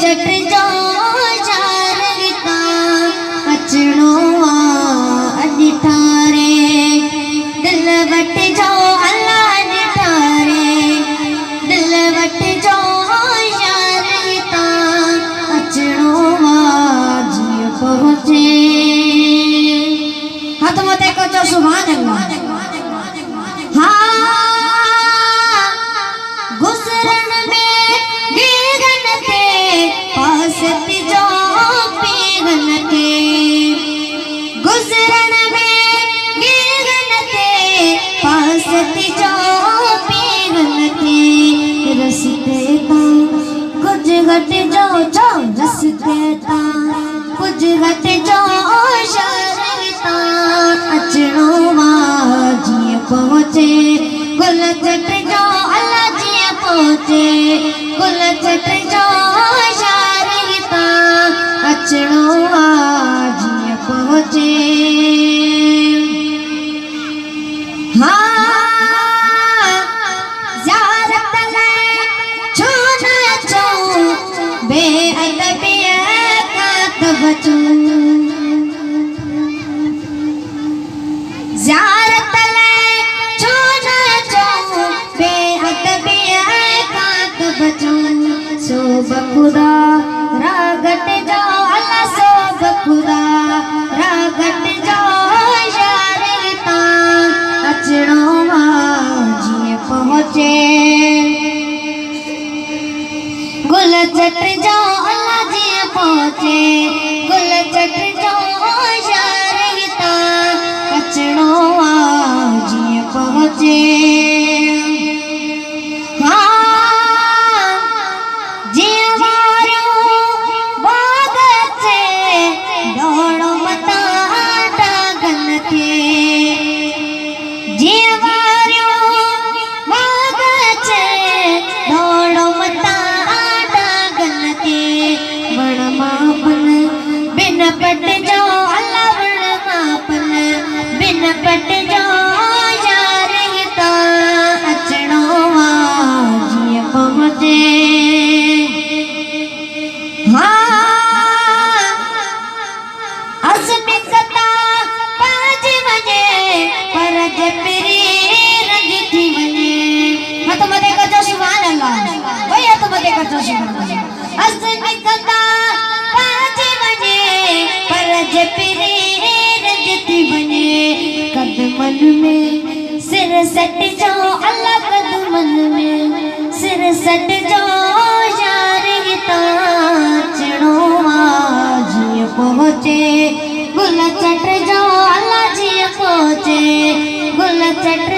चट जो यार हिता अचणो अॼ ठारे दिल वट जो अल्लाह ठारे दिल वट जो यार हिता अचणो जीअं पहुचे हथ मथे कजो सुभान अल्लाह। गुजरन में गीगन थे पासती जो पीगन थे गुजरन में गीगन थे पासती जो पीगन थे रस्ते ता कुछ घट जो रस्ते ता कुछ घट जो शरता अचणो जीअं पहुचे गुल चट जो अल्लाह जीअं पहुचे गुल चट जो यार हिता अचणो जीअं पहुचे। ज़ियारत लाइ छो न अचूं बेअदबीअ खां त बचूं ज़ियारत लाइ छो न अचूं बेअदबीअ खां त बचूं सो बखुदा रागट जो अल्लाह सो बखुदा रागट जो यार हिता अचणो जीअं पहुचे गुल चट जो अल्लाह जीअं पहुचे गुल चट जो यार हिता अचणो जीअं पहुचे। जीअं वारियूं बाग अचे दौड़ो मथां डागन थे जीअं वारियूं बाग अचे दौड़ो मथां डागन थे वण मापन बिन पट जो अल्लाह वण मापन बिन पट जो यार हिता अचणो जीअं पहुचे। असमिकता पाजी वञे पर जे पिरी रंग थी वञे हथ मथे कजो सुभान अल्लाह वही हथ मथे कजो सुभान अल्लाह। असमिकता पाजी वञे पर जे पिरी रंग थी वञे कदमन में सिर सट जो अल्लाह कदमन में सिर सट जो यार हिता अचणो जीअं पहुचे गुल चट जो अल्लाह जीअं पहुचे गुल चट